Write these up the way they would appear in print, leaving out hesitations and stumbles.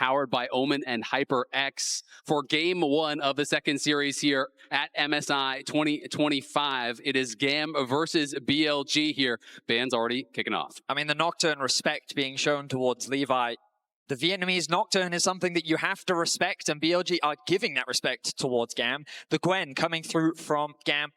powered by Omen and HyperX for game one of the second series here at MSI 2025. It is GAM versus BLG here. Band's already kicking off. I mean, the Nocturne respect being shown towards Levi. The Vietnamese Nocturne is something that you have to respect, and BLG are giving that respect towards GAM. The Gwen coming through from GAM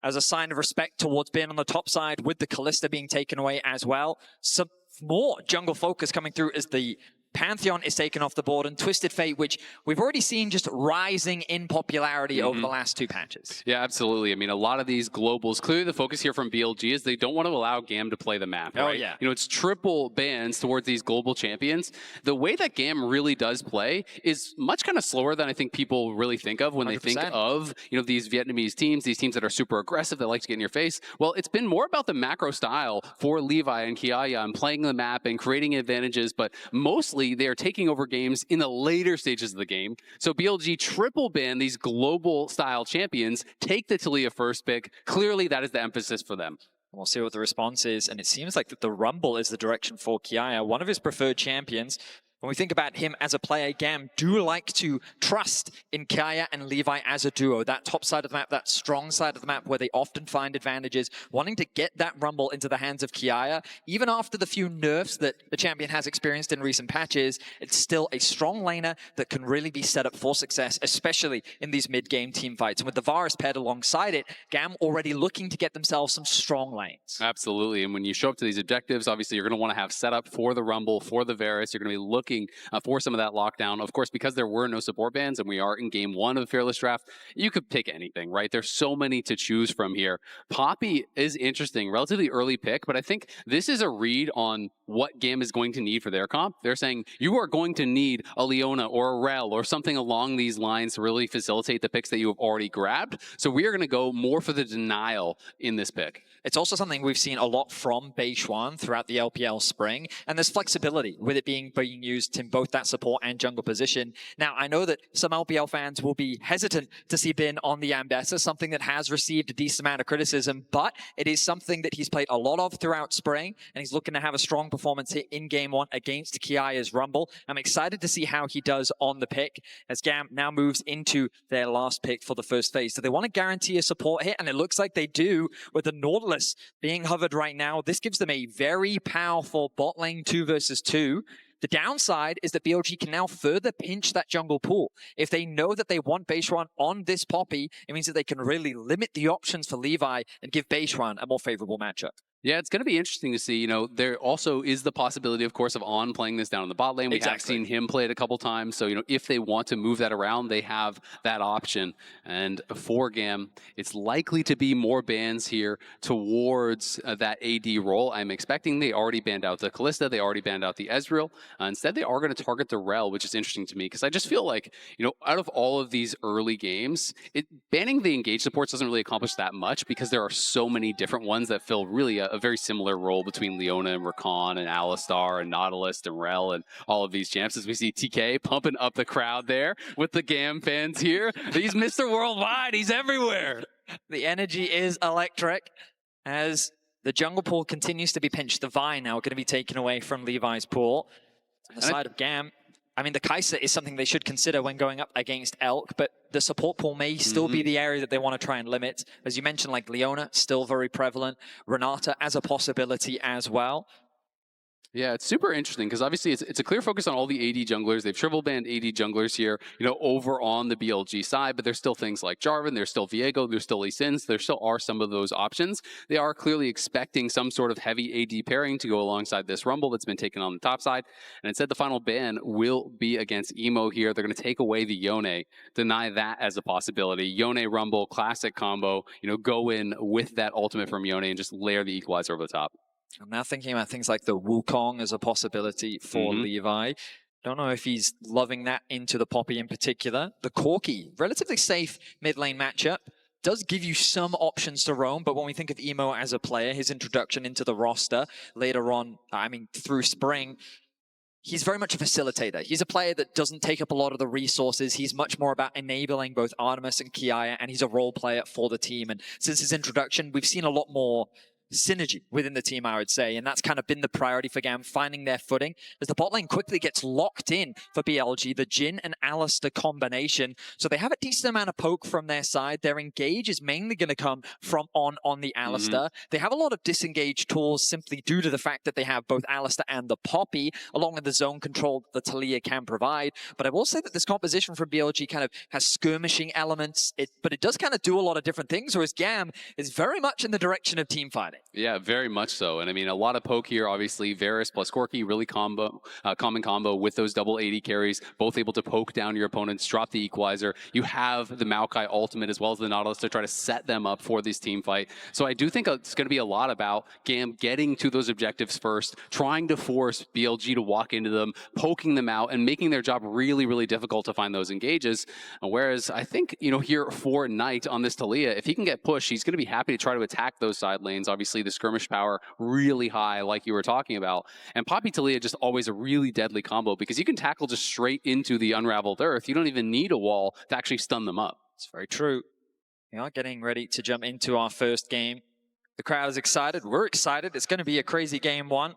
as a sign of respect towards being on the top side, with the Kalista being taken away as well. Some more jungle focus coming through as the Pantheon is taken off the board, and Twisted Fate, which we've already seen just rising in popularity over the last two patches. Yeah, absolutely. I mean, a lot of these globals, clearly the focus here from BLG is they don't want to allow GAM to play the map, right? Oh, yeah. You know, it's triple bans towards these global champions. The way that GAM really does play is much kind of slower than I think people really think of when 100%. They think of, you know, these Vietnamese teams, these teams that are super aggressive, that like to get in your face. Well, it's been more about the macro style for Levi and Kiaya and playing the map and creating advantages, but mostly they are taking over games in the later stages of the game. So BLG triple ban these global style champions, take the Taliyah first pick. Clearly that is the emphasis for them. We'll see what the response is, and it seems like that the Rumble is the direction for Kiaya, one of his preferred champions. When we think about him as a player, GAM do like to trust in Kiaya and Levi as a duo. That top side of the map, that strong side of the map where they often find advantages, wanting to get that Rumble into the hands of Kiaya. Even after the few nerfs that the champion has experienced in recent patches, it's still a strong laner that can really be set up for success, especially in these mid-game team fights. And with the Varus paired alongside it, GAM already looking to get themselves some strong lanes. Absolutely, and when you show up to these objectives, obviously you're going to want to have setup for the Rumble, for the Varus. You're going to be looking for some of that lockdown. Of course, because there were no support bans and we are in game one of the Fearless Draft, you could pick anything, right? There's so many to choose from here. Poppy is interesting, relatively early pick, but I think this is a read on what GAM is going to need for their comp. They're saying you are going to need a Leona or a Rel or something along these lines to really facilitate the picks that you have already grabbed. So we are going to go more for the denial in this pick. It's also something we've seen a lot from Beishuan throughout the LPL spring, and there's flexibility with it being used in both that support and jungle position. Now, I know that some LPL fans will be hesitant to see Bin on the Ambessa, something that has received a decent amount of criticism, but it is something that he's played a lot of throughout spring, and he's looking to have a strong performance here in game one against Kiaya's Rumble. I'm excited to see how he does on the pick, as GAM now moves into their last pick for the first phase. So they want to guarantee a support hit, and it looks like they do with the Nautilus being hovered right now. This gives them a very powerful bot lane 2 versus 2. The downside is that BLG can now further pinch that jungle pool. If they know that they want Beishuan on this Poppy, it means that they can really limit the options for Levi and give Beishuan a more favorable matchup. Yeah, it's going to be interesting to see. You know, there also is the possibility, of course, of On playing this down in the bot lane. We have seen him play it a couple times. So, you know, if they want to move that around, they have that option. And for GAM, it's likely to be more bans here towards that AD role. I'm expecting they already banned out the Kalista. They already banned out the Ezreal. Instead, they are going to target the Rel, which is interesting to me because I just feel like, you know, out of all of these early games, banning the engage supports doesn't really accomplish that much because there are so many different ones that fill really a very similar role between Leona and Rakan and Alistar and Nautilus and Rel and all of these champs. As we see TK pumping up the crowd there with the GAM fans here. He's Mr. Worldwide. He's everywhere. The energy is electric as the jungle pool continues to be pinched. The Vine now going to be taken away from Levi's pool. On the side of GAM, I mean, the Kai'Sa is something they should consider when going up against Elk, but the support pool may still be the area that they want to try and limit. As you mentioned, like Leona, still very prevalent. Renata as a possibility as well. Yeah, it's super interesting because obviously it's a clear focus on all the AD junglers. They've triple banned AD junglers here, you know, over on the BLG side, but there's still things like Jarvan, there's still Viego, there's still Lee Sins, there still are some of those options. They are clearly expecting some sort of heavy AD pairing to go alongside this Rumble that's been taken on the top side. And instead, the final ban will be against Emo here. They're going to take away the Yone, deny that as a possibility. Yone Rumble, classic combo, you know, go in with that ultimate from Yone and just layer the equalizer over the top. I'm now thinking about things like the Wukong as a possibility for Levi. Don't know if he's loving that into the Poppy in particular. The Corki, relatively safe mid lane matchup. Does give you some options to roam, but when we think of Emo as a player, his introduction into the roster later on, I mean, through spring, he's very much a facilitator. He's a player that doesn't take up a lot of the resources. He's much more about enabling both Artemis and Kiaya, and he's a role player for the team. And since his introduction, we've seen a lot more synergy within the team, I would say. And that's kind of been the priority for GAM, finding their footing. As the bot lane quickly gets locked in for BLG, the Jhin and Alistar combination. So they have a decent amount of poke from their side. Their engage is mainly going to come from on the Alistar. They have a lot of disengaged tools simply due to the fact that they have both Alistar and the Poppy, along with the zone control that the Taliyah can provide. But I will say that this composition from BLG kind of has skirmishing elements, but it does kind of do a lot of different things, whereas GAM is very much in the direction of team fighting. Yeah, very much so. And I mean, a lot of poke here, obviously. Varus plus Corki, really common combo with those double 80 carries, both able to poke down your opponents, drop the equalizer. You have the Maokai ultimate as well as the Nautilus to try to set them up for this team fight. So I do think it's going to be a lot about GAM getting to those objectives first, trying to force BLG to walk into them, poking them out, and making their job really, really difficult to find those engages. Whereas I think, you know, here for Knight on this Taliyah, if he can get pushed, he's going to be happy to try to attack those side lanes. Obviously, the skirmish power really high, like you were talking about. And Poppy Taliyah just always a really deadly combo because you can tackle just straight into the unraveled earth. You don't even need a wall to actually stun them up. It's very true. We are getting ready to jump into our first game. The crowd is excited. We're excited. It's going to be a crazy game one.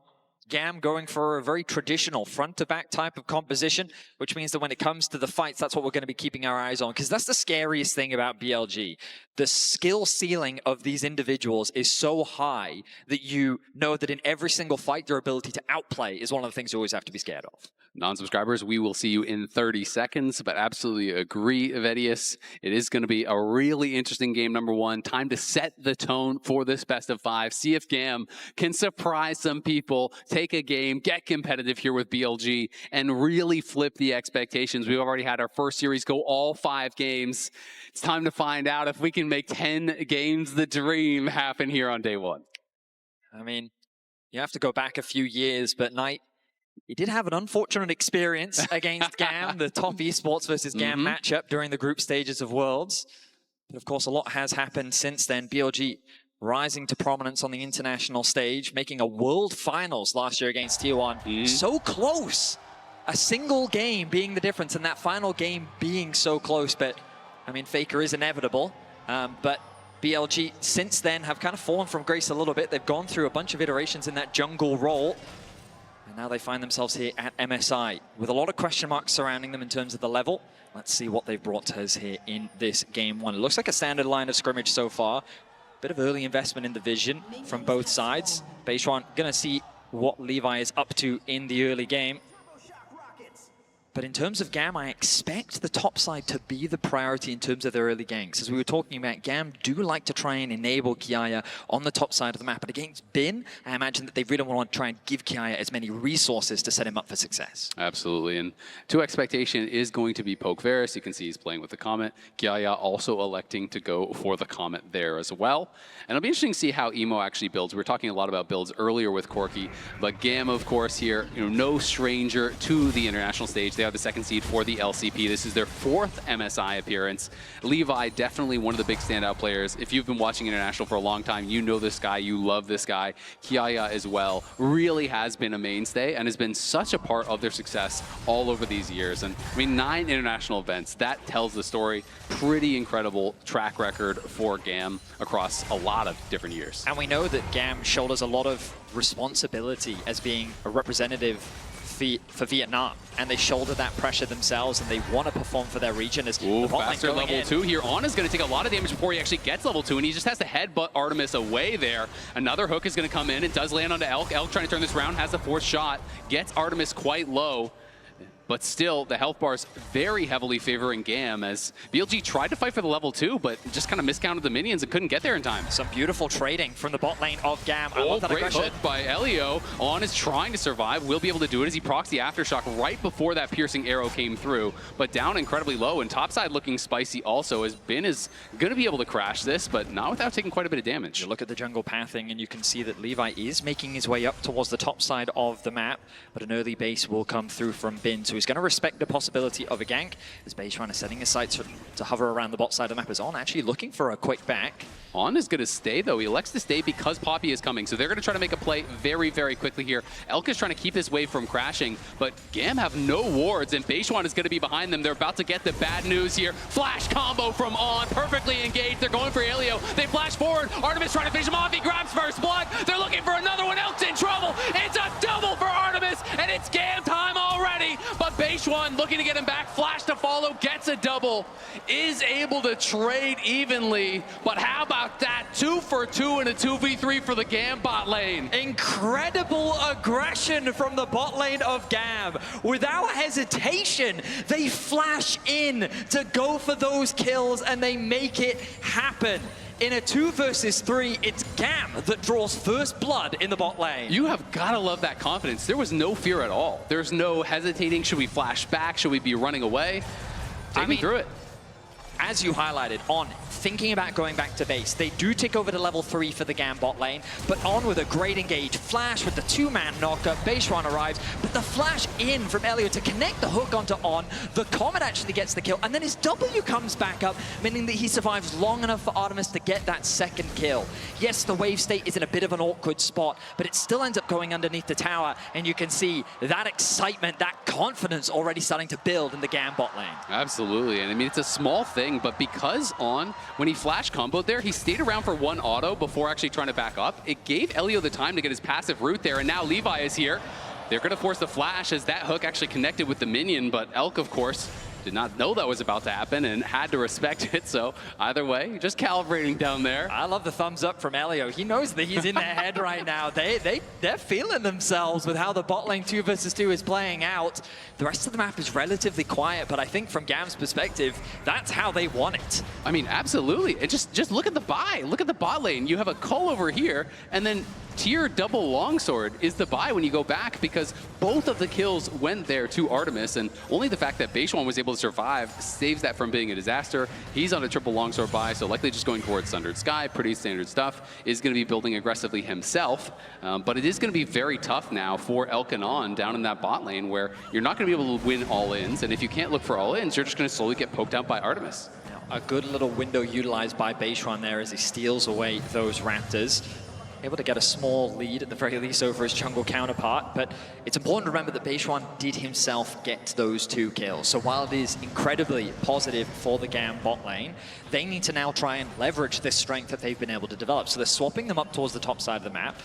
GAM going for a very traditional front-to-back type of composition, which means that when it comes to the fights, that's what we're going to be keeping our eyes on, because that's the scariest thing about BLG. The skill ceiling of these individuals is so high that you know that in every single fight, their ability to outplay is one of the things you always have to be scared of. Non-subscribers, we will see you in 30 seconds, but absolutely agree, Vedius. It is going to be a really interesting game number one. Time to set the tone for this best of five. See if GAM can surprise some people, take a game, get competitive here with BLG, and really flip the expectations. We've already had our first series go all 5 games. It's time to find out if we can make 10 games the dream happen here on day one. I mean, you have to go back a few years, but Knight, he did have an unfortunate experience against GAM, the top esports versus GAM matchup during the group stages of Worlds. But of course, a lot has happened since then. BLG rising to prominence on the international stage, making a World Finals last year against T1. So close! A single game being the difference, and that final game being so close. But, I mean, Faker is inevitable. But BLG, since then, have kind of fallen from grace a little bit. They've gone through a bunch of iterations in that jungle role. And now they find themselves here at MSI with a lot of question marks surrounding them in terms of the level. Let's see what they've brought to us here in this game one. It looks like a standard line of scrimmage so far. Bit of early investment in the vision from both sides. Beishuan gonna see what Levi is up to in the early game. But in terms of GAM, I expect the top side to be the priority in terms of their early ganks. As we were talking about, GAM do like to try and enable Kiaya on the top side of the map. But against Bin, I imagine that they really want to try and give Kiaya as many resources to set him up for success. Absolutely. And to expectation is going to be Poke Varus. You can see he's playing with the Comet. Kiaya also electing to go for the Comet there as well. And it'll be interesting to see how Emo actually builds. We were talking a lot about builds earlier with Corki. But GAM, of course, here, you know, no stranger to the international stage. They are the second seed for the LCP. This is their 4th MSI appearance. Levi, definitely one of the big standout players. If you've been watching international for a long time, you know this guy, you love this guy. Kiaya as well, really has been a mainstay and has been such a part of their success all over these years. And I mean, 9 international events, that tells the story. Pretty incredible track record for GAM across a lot of different years. And we know that GAM shoulders a lot of responsibility as being a representative for Vietnam, and they shoulder that pressure themselves, and they want to perform for their region. As faster level 2 here. On is going to take a lot of damage before he actually gets level 2, and he just has to headbutt Artemis away there. Another hook is going to come in. It does land onto Elk. Elk trying to turn this round, has the 4th shot, gets Artemis quite low. But still, the health bar's very heavily favoring GAM as BLG tried to fight for the level 2, but just kind of miscounted the minions and couldn't get there in time. Some beautiful trading from the bot lane of GAM. I love love that great aggression. hook by Elio. On is trying to survive. Will be able to do it as he procs the Aftershock right before that piercing arrow came through. But down incredibly low, and topside looking spicy also, as Bin is going to be able to crash this, but not without taking quite a bit of damage. You look at the jungle pathing, and you can see that Levi is making his way up towards the top side of the map, but an early base will come through from Bin to So he's going to respect the possibility of a gank, as Beishuan is setting his sights to hover around the bot side of the map as On, actually looking for a quick back. On is going to stay, though. He elects to stay because Poppy is coming. So they're going to try to make a play very, very quickly here. Elk is trying to keep his wave from crashing, but GAM have no wards, and Beishuan is going to be behind them. They're about to get the bad news here. Flash combo from On, perfectly engaged. They're going for Elio. They flash forward. Artemis trying to finish him off. He grabs first blood. They're looking for another one. Elk's in trouble. It's a double for Artemis, and it's GAM time already. But Beishuan looking to get him back. Flash to follow, gets a double, is able to trade evenly. But how about that? 2 for 2 and a 2v3 for the GAM bot lane. Incredible aggression from the bot lane of GAM. Without hesitation, they flash in to go for those kills, and they make it happen. In a 2 versus 3, it's GAM that draws first blood in the bot lane. You have got to love that confidence. There was no fear at all. There's no hesitating. Should we flash back? Should we be running away? Take me through it. As you highlighted, On thinking about going back to base. They do tick over to level 3 for the GAM bot lane, but On with a great engage. Flash with the 2-man knocker. Beishuan arrives, but the flash in from Elio to connect the hook onto On. The Comet actually gets the kill, and then his W comes back up, meaning that he survives long enough for Artemis to get that second kill. Yes, the wave state is in a bit of an awkward spot, but it still ends up going underneath the tower, and you can see that excitement, that confidence already starting to build in the GAM bot lane. Absolutely, and I mean, it's a small thing, but because On, when he flash comboed there, he stayed around for one auto before actually trying to back up. It gave Elio the time to get his passive route there, and now Levi is here. They're going to force the flash as that hook actually connected with the minion, but Elk, of course, did not know that was about to happen and had to respect it. So either way, just calibrating down there. I love the thumbs up from Elio. He knows that he's in their head right now. They're feeling themselves with how the bot lane 2 versus 2 is playing out. The rest of the map is relatively quiet, but I think from GAM's perspective, that's how they want it. I mean, absolutely. And just look at the buy. Look at the bot lane. You have a cull over here, and then tier double longsword is the buy when you go back, because both of the kills went there to Artemis, and only the fact that Beishuan was able to survive saves that from being a disaster. He's on a triple longsword buy, so likely just going towards Sundered Sky, pretty standard stuff. Is going to be building aggressively himself, but it is going to be very tough now for Elk and On down in that bot lane, where you're not going to be able to win all-ins, and if you can't look for all-ins, you're just going to slowly get poked out by Artemis. A good little window utilized by Beishuan there as he steals away those Raptors. Able to get a small lead at the very least over his jungle counterpart, but it's important to remember that Beishuan did himself get those 2 kills. So while it is incredibly positive for the GAM bot lane, they need to now try and leverage this strength that they've been able to develop. So they're swapping them up towards the top side of the map.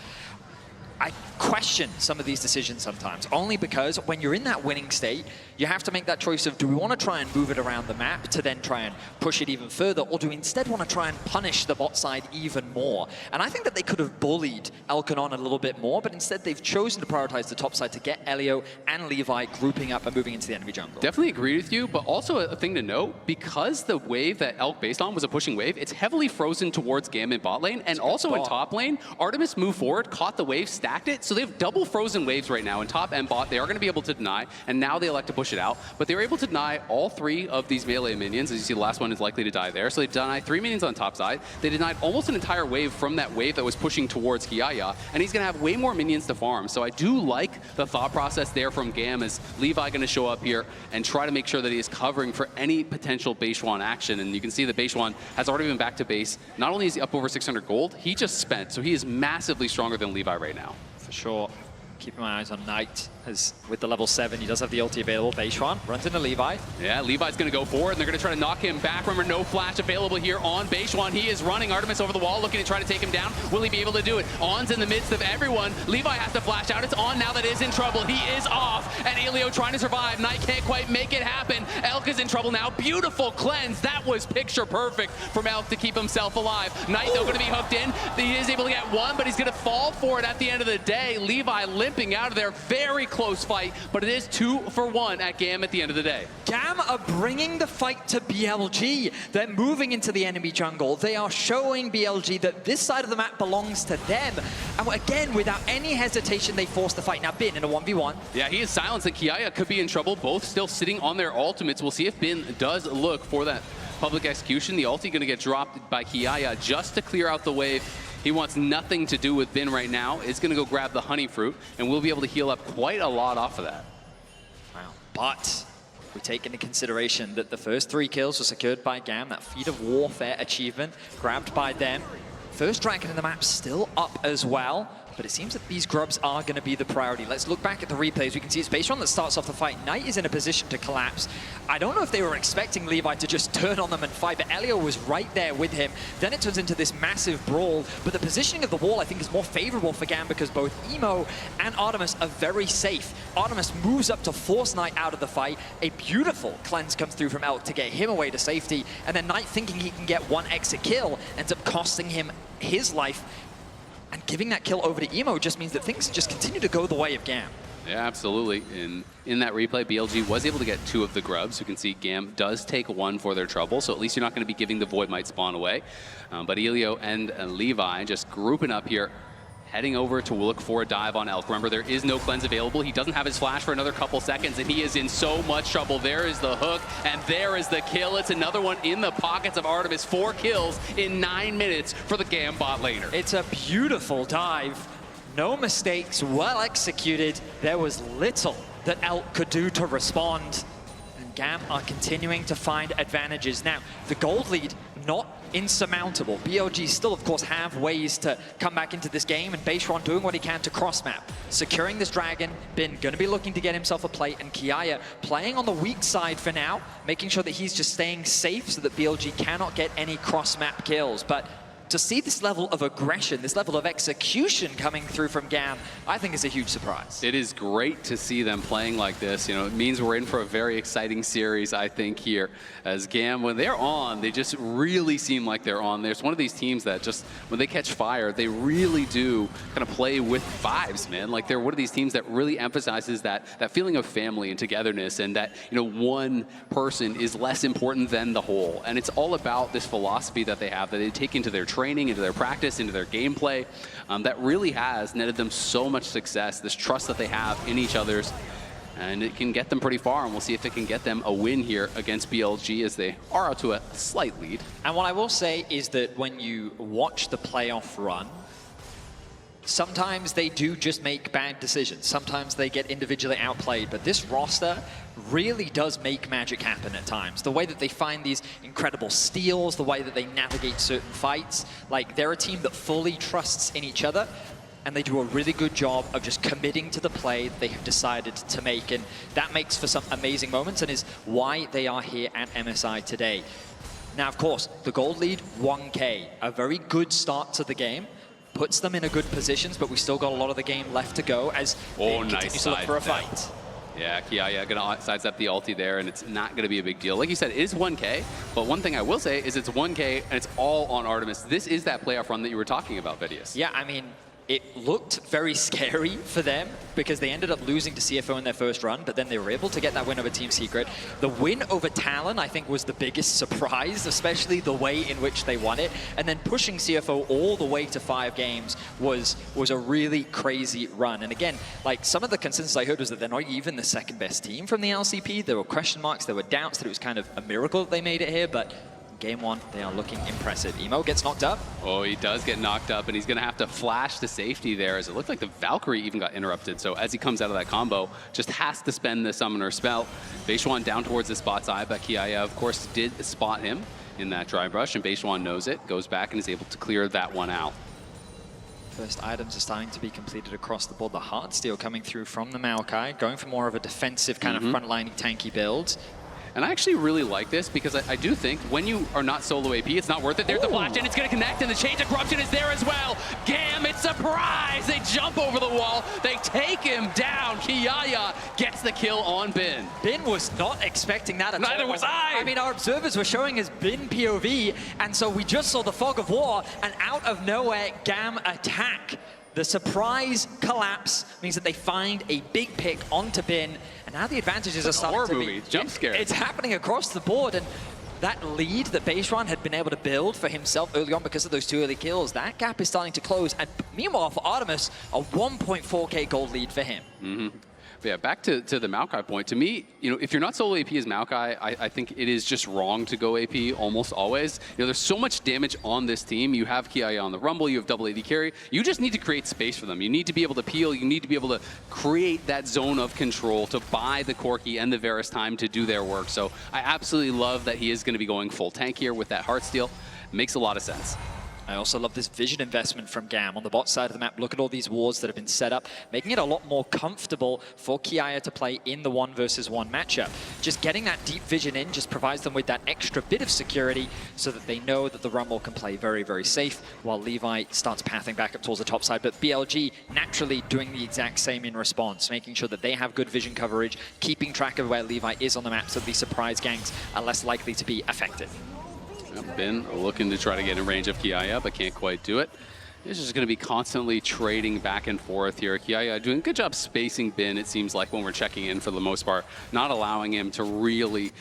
I question some of these decisions sometimes, only because when you're in that winning state, you have to make that choice of, do we want to try and move it around the map to then try and push it even further, or do we instead want to try and punish the bot side even more? And I think that they could have bullied Elk and On a little bit more, but instead they've chosen to prioritize the top side to get Elio and Levi grouping up and moving into the enemy jungle. Definitely agree with you, but also a thing to note, because the wave that Elk based on was a pushing wave, it's heavily frozen towards GAM in bot lane, and also in top lane, Artemis moved forward, caught the wave, stacked it, so they have double frozen waves right now in top and bot. They are going to be able to deny, and now they elect to push it out, but they were able to deny all 3 of these melee minions. As you see, the last one is likely to die there, so they denied 3 minions on top side. They denied almost an entire wave from that wave that was pushing towards Kiaya, and he's going to have way more minions to farm. So I do like the thought process there from GAM, as Levi going to show up here and try to make sure that he is covering for any potential Beishuan action. And you can see that Beishuan has already been back to base. Not only is he up over 600 gold, he just spent, so he is massively stronger than Levi right now. For sure. Keeping my eyes on Knight, as with the level 7, he does have the ulti available. Beishuan runs into Levi. Yeah, Levi's going to go forward, and they're going to try to knock him back. Remember, no flash available here on Beishuan. He is running Artemis over the wall, looking to try to take him down. Will he be able to do it? On's in the midst of everyone. Levi has to flash out. It's On now that is in trouble. He is off, and Elio trying to survive. Knight can't quite make it happen. Elk is in trouble now. Beautiful cleanse. That was picture perfect from Elk to keep himself alive. Knight, though, going to be hooked in. He is able to get one, but he's going to fall for it at the end of the day. Levi limping out of there. Very close fight, but it is 2 for 1 at GAM at the end of the day. GAM are bringing the fight to BLG. They're moving into the enemy jungle. They are showing BLG that this side of the map belongs to them. And again, without any hesitation, they force the fight. Now, Bin in a 1v1. Yeah, he is silenced, and Kiaya could be in trouble. Both still sitting on their ultimates. We'll see if Bin does look for that public execution. The ulti going to get dropped by Kiaya just to clear out the wave. He wants nothing to do with Bin right now. Is going to go grab the honey fruit, and we'll be able to heal up quite a lot off of that. Wow. But we take into consideration that the first 3 kills were secured by GAM, that Feat of Warfare achievement grabbed by them. First dragon in the map still up as well, but it seems that these grubs are going to be the priority. Let's look back at the replays. We can see it's BaseOne that starts off the fight. Knight is in a position to collapse. I don't know if they were expecting Levi to just turn on them and fight, but Elio was right there with him. Then it turns into this massive brawl, but the positioning of the wall I think is more favorable for GAM because both Emo and Artemis are very safe. Artemis moves up to force Knight out of the fight. A beautiful cleanse comes through from Elk to get him away to safety, and then Knight, thinking he can get one exit kill, ends up costing him his life. And giving that kill over to Emo just means that things just continue to go the way of GAM. Yeah, absolutely. In that replay, BLG was able to get 2 of the grubs. You can see GAM does take 1 for their trouble, so at least you're not going to be giving the Void Might spawn away. But Elio and Levi just grouping up here, heading over to look for a dive on Elk. Remember, there is no cleanse available. He doesn't have his flash for another couple seconds, and he is in so much trouble. There is the hook, and there is the kill. It's another one in the pockets of Artemis. 4 kills in 9 minutes for the GAM bot laner. It's a beautiful dive. No mistakes, well executed. There was little that Elk could do to respond. And GAM are continuing to find advantages. Now, the gold lead, not insurmountable. BLG still, of course, have ways to come back into this game, and BaseOne doing what he can to cross-map. Securing this dragon, Bin going to be looking to get himself a plate, and Kiaya playing on the weak side for now, making sure that he's just staying safe so that BLG cannot get any cross-map kills. But to see this level of aggression, this level of execution coming through from GAM, I think is a huge surprise. It is great to see them playing like this. You know, it means we're in for a very exciting series, I think, here. As GAM, when they're on, they just really seem like they're on. There's one of these teams that just, when they catch fire, they really do kind of play with vibes, man. Like, they're one of these teams that really emphasizes that feeling of family and togetherness, and that, you know, one person is less important than the whole. And it's all about this philosophy that they have, that they take into their training, into their practice, into their gameplay, that really has netted them so much success, this trust that they have in each other's, and it can get them pretty far, and we'll see if it can get them a win here against BLG as they are out to a slight lead. And what I will say is that when you watch the playoff run, sometimes they do just make bad decisions. Sometimes they get individually outplayed, but this roster really does make magic happen at times. The way that they find these incredible steals, the way that they navigate certain fights, like they're a team that fully trusts in each other, and they do a really good job of just committing to the play they have decided to make, and that makes for some amazing moments and is why they are here at MSI today. Now, of course, the gold lead, 1K, a very good start to the game. Puts them in a good positions, but we still got a lot of the game left to go as they continue to look for a fight. Yeah, Kiaya gonna sidestep the ulti there, and it's not gonna be a big deal. Like you said, it is 1K, but one thing I will say is it's 1K and it's all on Artemis. This is that playoff run that you were talking about, Vidius. Yeah, I mean, it looked very scary for them because they ended up losing to CFO in their first run, but then they were able to get that win over Team Secret. The win over Talon, I think, was the biggest surprise, especially the way in which they won it. And then pushing CFO all the way to 5 games was a really crazy run. And again, like some of the consensus I heard was that they're not even the second best team from the LCP. There were question marks, there were doubts that it was kind of a miracle that they made it here, but Game 1, they are looking impressive. Emo gets knocked up. Oh, he does get knocked up, and he's going to have to flash to safety there, as it looked like the Valkyrie even got interrupted. So as he comes out of that combo, just has to spend the summoner spell. BaseOne down towards the spot side, but Kiaya, of course, did spot him in that dry brush, and BaseOne knows it, goes back and is able to clear that one out. First items are starting to be completed across the board. The Heartsteel coming through from the Maokai, going for more of a defensive kind of frontlining tanky build. And I actually really like this because I do think when you are not solo AP, it's not worth it. There's the flash in, it's going to connect, and the Chains of Corruption is there as well. GAM, it's surprise! They jump over the wall, they take him down. Kiaya gets the kill on Bin. Bin was not expecting that at all. Neither was I! I mean, our observers were showing his Bin POV, and so we just saw the Fog of War, and out of nowhere, GAM attack. The surprise collapse means that they find a big pick onto Bin, and now the advantages are starting to be... Jump scare. It's happening across the board, and that lead that BaseOne had been able to build for himself early on because of those 2 early kills, that gap is starting to close. And meanwhile, for Artemis, a 1.4K gold lead for him. But yeah, back to the Maokai point. To me, if you're not solo AP as Maokai, I think it is just wrong to go AP almost always. There's so much damage on this team. You have Kiaya on the Rumble, you have double AD carry. You just need to create space for them. You need to be able to peel, you need to be able to create that zone of control to buy the Corki and the Varus time to do their work. So I absolutely love that he is going to be going full tank here with that Heartsteel. Makes a lot of sense. I also love this vision investment from GAM on the bot side of the map. Look at all these wards that have been set up, making it a lot more comfortable for Kiaya to play in the 1v1 matchup. Just getting that deep vision in just provides them with that extra bit of security so that they know that the Rumble can play very, very safe while Levi starts pathing back up towards the top side. But BLG naturally doing the exact same in response, making sure that they have good vision coverage, keeping track of where Levi is on the map so that these surprise ganks are less likely to be effective. Bin looking to try to get in range of Kiaya, but can't quite do it. It's just going to be constantly trading back and forth here. Kiaya doing a good job spacing Bin, it seems like, when we're checking in for the most part, not allowing him to really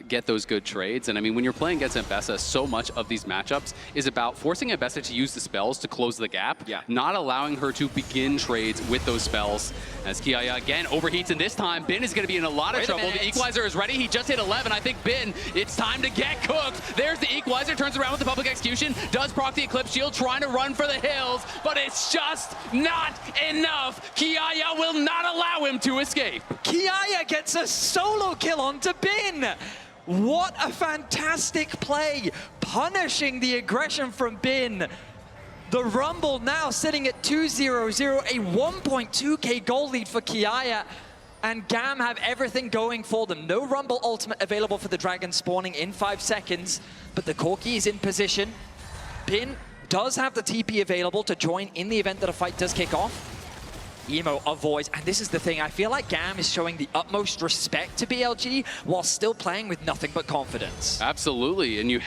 get those good trades. And I mean, when you're playing against Mbessa, so much of these matchups is about forcing Mbessa to use the spells to close the gap, not allowing her to begin trades with those spells. As Kiaya again overheats, and this time Bin is going to be in a lot of trouble. The equalizer is ready. He just hit 11. I think Bin, it's time to get cooked. There's the equalizer, turns around with the public execution, does proc the Eclipse Shield, trying to run for the hills, but it's just not enough. Kiaya will not allow him to escape. Kiaya gets a solo kill onto Bin. What a fantastic play, punishing the aggression from Bin. The Rumble now sitting at 2-0-0, a 1.2k goal lead for Kiaya. And GAM have everything going for them. No Rumble ultimate available for the Dragon spawning in 5 seconds, but the Corki is in position. Bin does have the TP available to join in the event that a fight does kick off. Emo avoids, and this is the thing, I feel like GAM is showing the utmost respect to BLG while still playing with nothing but confidence. Absolutely, and you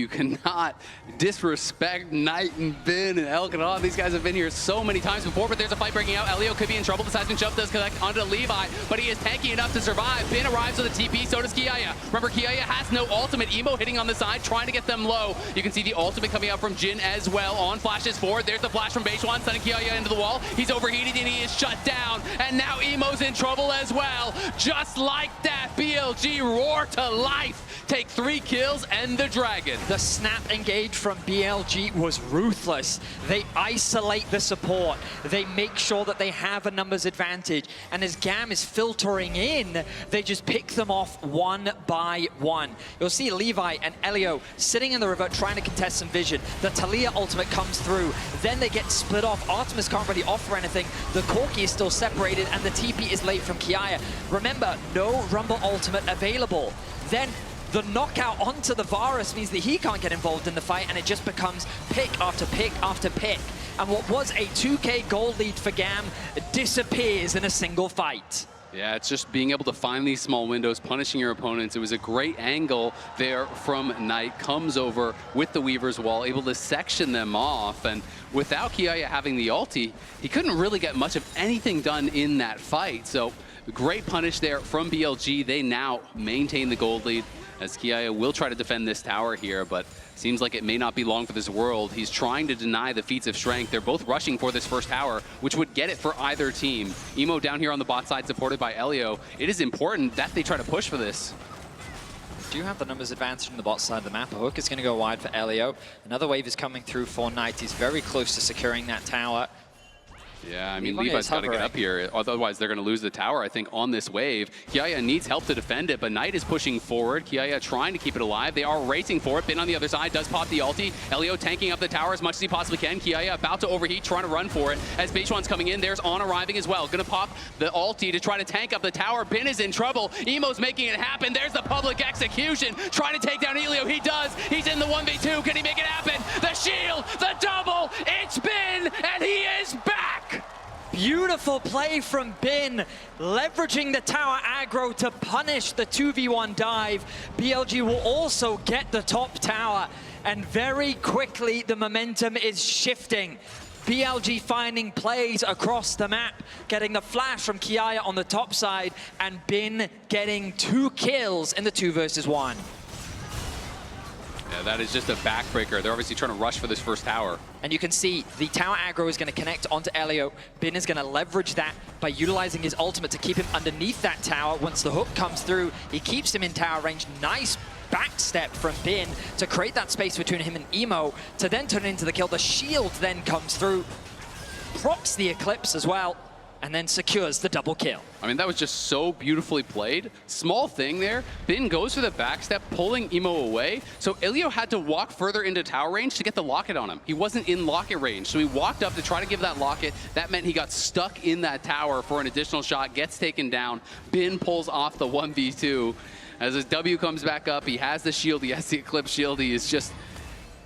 cannot disrespect Knight and Bin and Elkanon. These guys have been here so many times before, but there's a fight breaking out. Elio could be in trouble. The seismic jump does connect onto Levi, but he is tanky enough to survive. Bin arrives with a TP, so does Kiaya. Remember, Kiaya has no ultimate. Emo hitting on the side, trying to get them low. You can see the ultimate coming out from Jin as well. On flashes forward, there's the flash from Beishuan, sending Kiaya into the wall. He's overheated and he is shut down, and now Emo's in trouble as well. Just like that, BLG roar to life, take 3 kills and the Dragon. The snap engage from BLG was ruthless. They isolate the support. They make sure that they have a numbers advantage, and as GAM is filtering in, they just pick them off one by one. You'll see Levi and Elio sitting in the river trying to contest some vision. The Talia ultimate comes through, then they get split off. Artemis can't really offer anything. The Corki is still separated, and the TP is late from Kiaya. Remember, no Rumble ultimate available. Then the knockout onto the Varus means that he can't get involved in the fight, and it just becomes pick after pick after pick. And what was a 2k goal lead for GAM disappears in a single fight. Yeah, it's just being able to find these small windows, punishing your opponents. It was a great angle there from Knight, comes over with the Weaver's Wall, able to section them off. And without Kiaya having the ulti, he couldn't really get much of anything done in that fight. So great punish there from BLG. They now maintain the gold lead, as Kiaya will try to defend this tower here, but seems like it may not be long for this world. He's trying to deny the feats of strength. They're both rushing for this first tower, which would get it for either team. Emo down here on the bot side, supported by Elio. It is important that they try to push for this. Do have the numbers advantage from the bot side of the map. A hook is going to go wide for Elio. Another wave is coming through for Knight. He's very close to securing that tower. Yeah, I mean, Levi's got to get up here. Otherwise, they're going to lose the tower, I think, on this wave. Kiaya needs help to defend it, but Knight is pushing forward. Kiaya trying to keep it alive. They are racing for it. Bin on the other side does pop the ulti. Elio tanking up the tower as much as he possibly can. Kiaya about to overheat, trying to run for it. As Beishuan's coming in, there's On arriving as well. Going to pop the ulti to try to tank up the tower. Bin is in trouble. Emo's making it happen. There's the public execution. Trying to take down Elio. He does. He's in the 1v2. Can he make it happen? The shield, the double. It's Bin, and he is back. Beautiful play from Bin, leveraging the tower aggro to punish the 2v1 dive. BLG will also get the top tower, and very quickly the momentum is shifting. BLG finding plays across the map, getting the flash from Kiaya on the top side, and Bin getting 2 kills in the 2 versus 1. Yeah, that is just a backbreaker. They're obviously trying to rush for this first tower. And you can see the tower aggro is going to connect onto Elio. Bin is going to leverage that by utilizing his ultimate to keep him underneath that tower. Once the hook comes through, he keeps him in tower range. Nice backstep from Bin to create that space between him and Emo to then turn it into the kill. The shield then comes through, procs the Eclipse as well, and then secures the double kill. I mean, that was just so beautifully played. Small thing there. Bin goes for the backstep, pulling Emo away. So Elio had to walk further into tower range to get the locket on him. He wasn't in locket range, so he walked up to try to give that locket. That meant he got stuck in that tower for an additional shot, gets taken down. Bin pulls off the 1v2. As his W comes back up, he has the shield, he has the Eclipse shield. He is just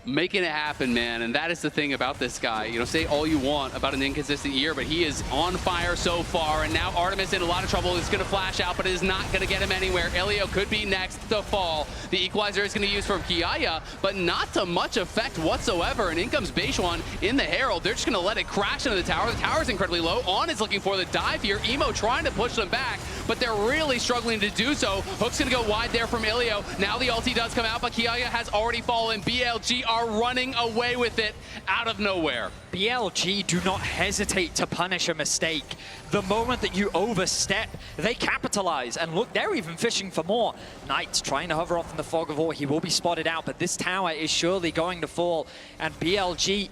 making it happen, man. And that is the thing about this guy. You know, say all you want about an inconsistent year, but he is on fire so far. And now Artemis in a lot of trouble. Is going to flash out, but it is not going to get him anywhere. Elio could be next to fall. The equalizer is going to use from Kiaya, but not to much effect whatsoever. And in comes Beishuan in the Herald. They're just going to let it crash into the tower. The tower is incredibly low. On is looking for the dive here. Emo trying to push them back, but they're really struggling to do so. Hook's going to go wide there from Elio. Now the ulti does come out, but Kiaya has already fallen. BLG are running away with it out of nowhere. BLG do not hesitate to punish a mistake. The moment that you overstep, they capitalize. And look, they're even fishing for more. Knight's trying to hover off in the fog of war. He will be spotted out, but this tower is surely going to fall. And BLG,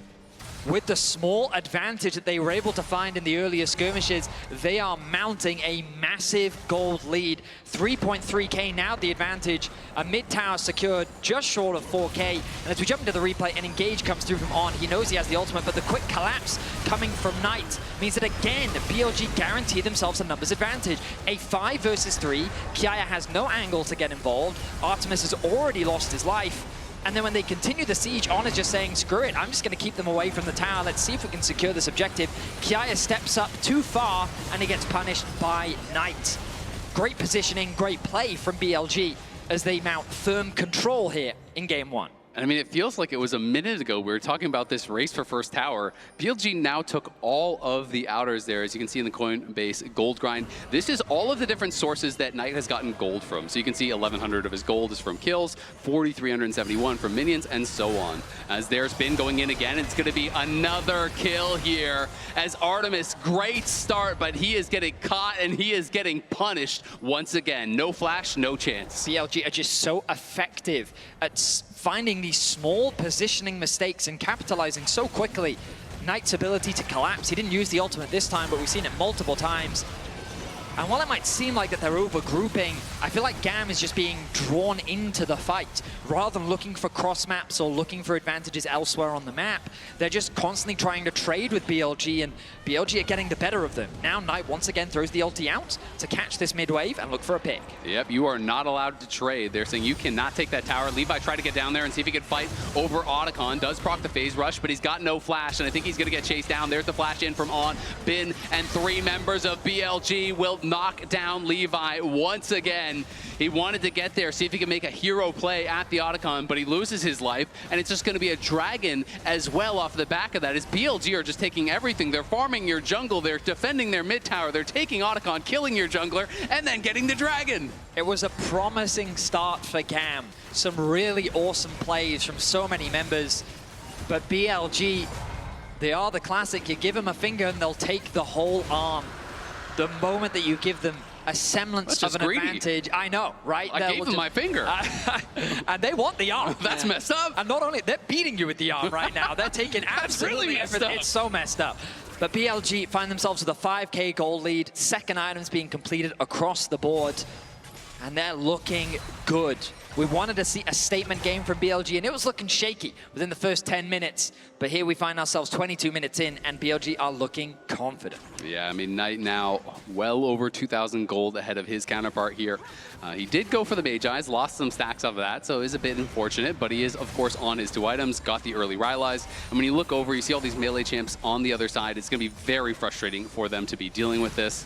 with the small advantage that they were able to find in the earlier skirmishes, they are mounting a massive gold lead. 3.3k now the advantage. A mid tower secured just short of 4k. And as we jump into the replay, an engage comes through from On. He knows he has the ultimate, but the quick collapse coming from Knight means that again, BLG guarantee themselves a numbers advantage. A 5 versus 3. Kiaya has no angle to get involved. Artemis has already lost his life. And then when they continue the siege, On is just saying, screw it, I'm just going to keep them away from the tower. Let's see if we can secure this objective. Kiaya steps up too far, and he gets punished by Knight. Great positioning, great play from BLG as they mount firm control here in Game 1. I mean, it feels like it was a minute ago we were talking about this race for first tower. BLG now took all of the outers there, as you can see in the Coinbase gold grind. This is all of the different sources that Knight has gotten gold from. So you can see 1,100 of his gold is from kills, 4,371 from minions, and so on. As there's Bin going in again, it's going to be another kill here. As Artemis, great start, but he is getting caught and he is getting punished once again. No flash, no chance. BLG are just so effective at finding these small positioning mistakes and capitalizing so quickly. Knight's ability to collapse, he didn't use the ultimate this time, but we've seen it multiple times. And while it might seem like that they're over-grouping, I feel like GAM is just being drawn into the fight. Rather than looking for cross maps or looking for advantages elsewhere on the map, they're just constantly trying to trade with BLG, and BLG are getting the better of them. Now Knight once again throws the ulti out to catch this mid-wave and look for a pick. Yep, you are not allowed to trade. They're saying you cannot take that tower. Levi tried to get down there and see if he could fight over Otacon. Does proc the phase rush, but he's got no flash, and I think he's going to get chased down. There's the flash in from On. Bin and 3 members of BLG will knock down Levi once again. He wanted to get there, see if he can make a hero play at the Otacon, but he loses his life, and it's just going to be a dragon as well off the back of that. As BLG are just taking everything. They're farming your jungle, they're defending their mid tower, they're taking Otacon, killing your jungler, and then getting the dragon. It was a promising start for GAM. Some really awesome plays from so many members, but BLG, they are the classic. You give them a finger and they'll take the whole arm. The moment that you give them a semblance of an advantage, I know, right? I gave them my finger. And they want the arm. That's messed up. And not only, they're beating you with the arm right now. They're taking absolutely everything. It's so messed up. But BLG find themselves with a 5k gold lead. Second items being completed across the board. And they're looking good. We wanted to see a statement game from BLG, and it was looking shaky within the first 10 minutes. But here we find ourselves 22 minutes in, and BLG are looking confident. Yeah, I mean, Knight now well over 2,000 gold ahead of his counterpart here. He did go for the Magi's, lost some stacks off of that, so it is a bit unfortunate, but he is, of course, on his 2 items, got the early Rylai's. And when you look over, you see all these melee champs on the other side. It's going to be very frustrating for them to be dealing with this.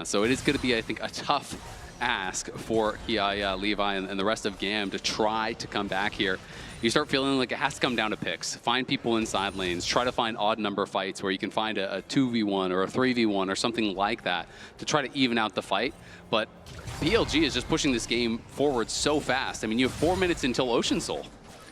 So it is going to be, I think, a tough ask for Kiaya, Levi, and the rest of GAM to try to come back here. You start feeling like it has to come down to picks. Find people in side lanes. Try to find odd number fights where you can find a 2v1 or a 3v1 or something like that to try to even out the fight. But BLG is just pushing this game forward so fast. I mean, you have 4 minutes until Ocean Soul.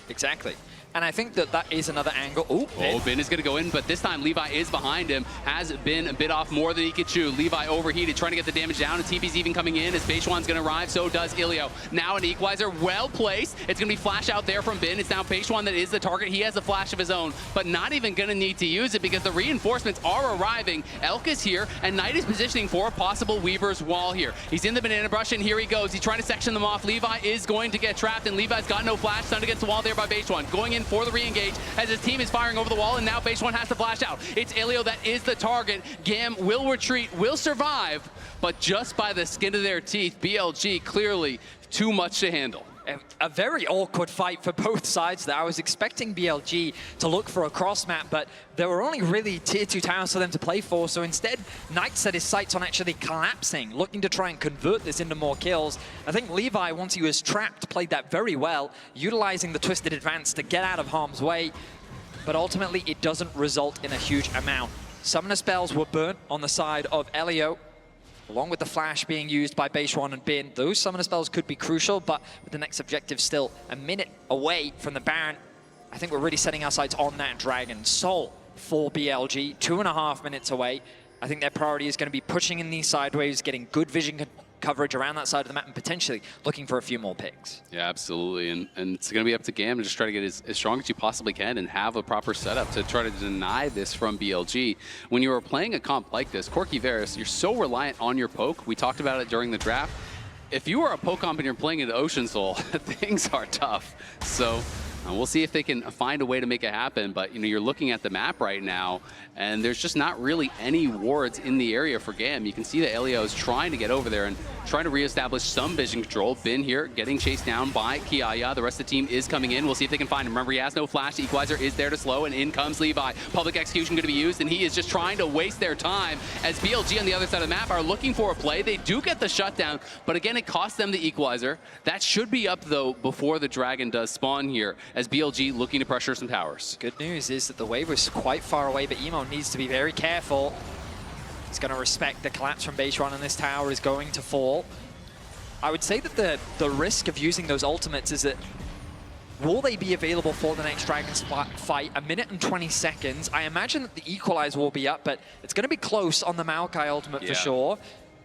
Exactly. And I think that that is another angle. Bin is going to go in, but this time Levi is behind him. Has been a bit off more than he could chew. Levi overheated, trying to get the damage down, and TP's even coming in as Beishuan's going to arrive. So does Ilio. Now an equalizer, well placed. It's going to be flash out there from Bin. It's now Beishuan that is the target. He has a flash of his own, but not even going to need to use it because the reinforcements are arriving. Elk is here, and Knight is positioning for a possible Weaver's wall here. He's in the banana brush, and here he goes. He's trying to section them off. Levi is going to get trapped, and Levi's got no flash. Stunned against the wall there by Beishuan. Going in for the re-engage as his team is firing over the wall, and now Beishuan has to flash out. It's Ilio that is the target. GAM will retreat, will survive, but just by the skin of their teeth, BLG clearly too much to handle. A very awkward fight for both sides there. I was expecting BLG to look for a cross map, but there were only really tier 2 towers for them to play for, so instead Knight set his sights on actually collapsing, looking to try and convert this into more kills. I think Levi, once he was trapped, played that very well, utilizing the twisted advance to get out of harm's way, but ultimately it doesn't result in a huge amount. Summoner spells were burnt on the side of Elio, along with the flash being used by Beishuan and Bin. Those summoner spells could be crucial, but with the next objective still a minute away from the Baron, I think we're really setting our sights on that Dragon. Soul for BLG, 2.5 minutes away. I think their priority is going to be pushing in these sideways, getting good vision coverage around that side of the map, and potentially looking for a few more picks. Yeah, absolutely. And it's going to be up to GAM to just try to get as strong as you possibly can and have a proper setup to try to deny this from BLG. When you are playing a comp like this, Corky Varus, you're so reliant on your poke. We talked about it during the draft. If you are a poke comp and you're playing into Ocean Soul, things are tough. So we'll see if they can find a way to make it happen. But you're looking at the map right now, and there's just not really any wards in the area for GAM. You can see that Elio is trying to get over there and trying to reestablish some vision control. Bin here getting chased down by Kiaya. The rest of the team is coming in. We'll see if they can find him. Remember, he has no flash. The equalizer is there to slow, and in comes Levi. Public execution going to be used, and he is just trying to waste their time as BLG on the other side of the map are looking for a play. They do get the shutdown, but again, it costs them the equalizer. That should be up, though, before the Dragon does spawn here, as BLG looking to pressure some towers. Good news is that the wave was quite far away, but Emo needs to be very careful. He's going to respect the collapse from Beishuan, and this tower is going to fall. I would say that the risk of using those ultimates is that will they be available for the next Dragon's fight? 1 minute and 20 seconds. I imagine that the equalizer will be up, but it's going to be close on the Maokai ultimate for sure.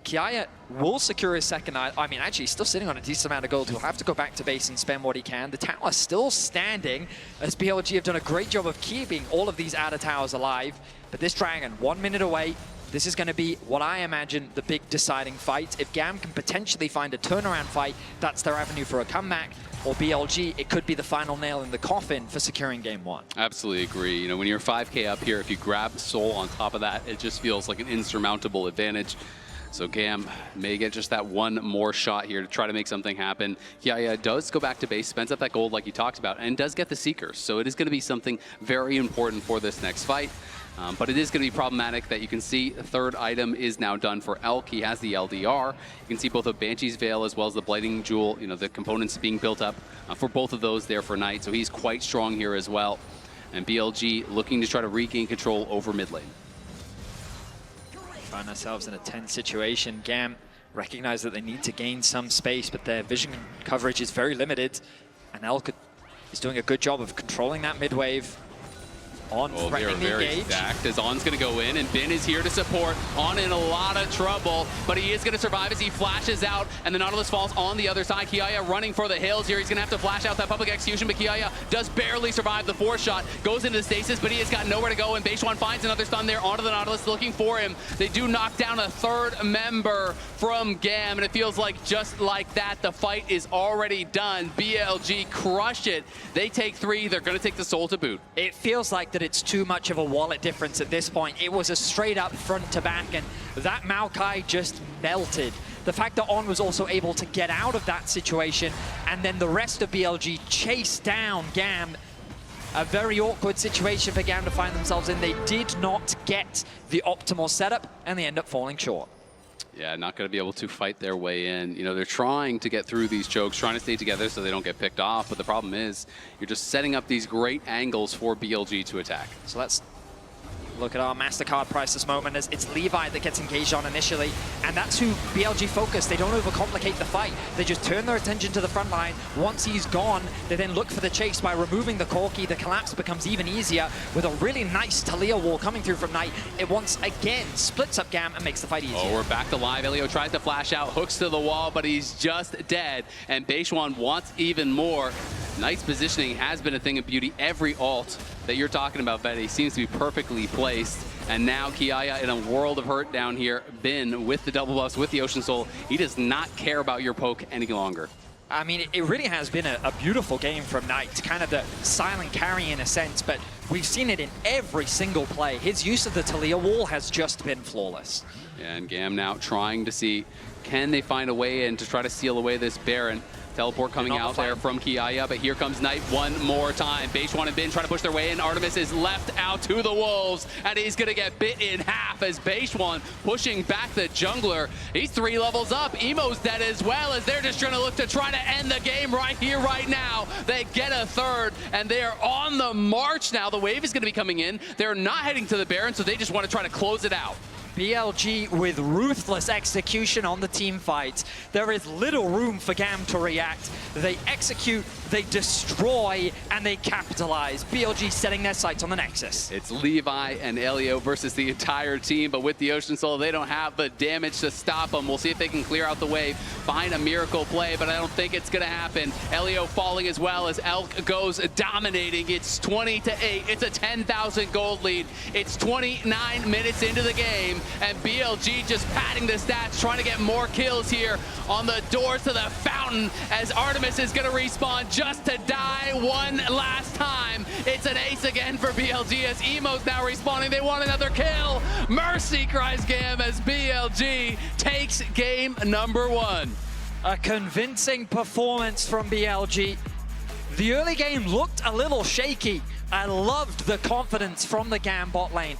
Kiaya will secure his second eye. I mean, actually, he's still sitting on a decent amount of gold. He'll have to go back to base and spend what he can. The tower is still standing, as BLG have done a great job of keeping all of these outer towers alive. But this Dragon, 1 minute away. This is going to be what I imagine the big deciding fight. If GAM can potentially find a turnaround fight, that's their avenue for a comeback. Or BLG, it could be the final nail in the coffin for securing game 1. Absolutely agree. When you're 5K up here, if you grab Soul on top of that, it just feels like an insurmountable advantage. So GAM may get just that one more shot here to try to make something happen. Yeah, does go back to base, spends up that gold like you talked about, and does get the Seekers. So it is going to be something very important for this next fight. But it is going to be problematic that you can see the third item is now done for Elk. He has the LDR. You can see both a Banshee's Veil as well as the Blighting Jewel, the components being built up for both of those there for Knight. So he's quite strong here as well. And BLG looking to try to regain control over mid lane. Find ourselves in a tense situation. GAM recognize that they need to gain some space, but their vision coverage is very limited. And Elk is doing a good job of controlling that mid wave. On threatening the engage. Stacked as On's going to go in, and Bin is here to support. On in a lot of trouble, but he is going to survive as he flashes out, and the Nautilus falls on the other side. Kiaya running for the hills here. He's going to have to flash out that public execution, but Kiaya does barely survive the 4th shot. Goes into the stasis, but he has got nowhere to go, and Beishuan finds another stun there onto the Nautilus looking for him. They do knock down a 3rd member from GAM, and it feels like just like that, the fight is already done. BLG crush it. They take 3. They're going to take the Soul to boot. It feels like that it's too much of a wallet difference at this point. It was a straight up front to back, and that Maokai just melted. The fact that On was also able to get out of that situation, and then the rest of BLG chased down GAM. A very awkward situation for GAM to find themselves in. They did not get the optimal setup, and they end up falling short. Yeah, not going to be able to fight their way in. They're trying to get through these chokes, trying to stay together so they don't get picked off. But the problem is you're just setting up these great angles for BLG to attack. So let's Look at our MasterCard price this moment as it's Levi that gets engaged on initially, and that's who BLG focus. They don't overcomplicate the fight. They just turn their attention to the front line. Once he's gone, they then look for the chase by removing the Corki. The collapse becomes even easier with a really nice Talia wall coming through from Knight. It once again splits up GAM and makes the fight easier. Oh, we're back to live. Elio tries to flash out, hooks to the wall, but he's just dead, and Beishwan wants even more. Knight's positioning has been a thing of beauty. Every ult that you're talking about, Betty, seems to be perfectly placed. And now Kiaya in a world of hurt down here. Bin with the double buffs, with the Ocean Soul. He does not care about your poke any longer. I mean, it really has been a beautiful game from Knight, kind of the silent carry in a sense, but we've seen it in every single play. His use of the Talia wall has just been flawless. Yeah, and GAM now trying to see, can they find a way in to try to steal away this Baron? Teleport coming out there from Kiaya, but here comes Knight one more time. Beishwan and Bin trying to push their way in. Artemis is left out to the wolves, and he's going to get bit in half as Beishwan pushing back the jungler. He's 3 levels up. Emo's dead as well, as they're just trying to look to try to end the game right here, right now. They get a third, and they are on the march now. The wave is going to be coming in. They're not heading to the Baron, so they just want to try to close it out. BLG with ruthless execution on the team fights. There is little room for GAM to react. They execute, they destroy, and they capitalize. BLG setting their sights on the Nexus. It's Levi and Elio versus the entire team, but with the Ocean Soul, they don't have the damage to stop them. We'll see if they can clear out the wave, find a miracle play, but I don't think it's going to happen. Elio falling as well as Elk goes dominating. It's 20-8. It's a 10,000 gold lead. It's 29 minutes into the game. And BLG just padding the stats, trying to get more kills here on the doors to the fountain as Artemis is going to respawn just to die one last time. It's an ace again for BLG as Emo's now respawning. They want another kill. Mercy, cries GAM as BLG takes game number 1. A convincing performance from BLG. The early game looked a little shaky. I loved the confidence from the GAM bot lane.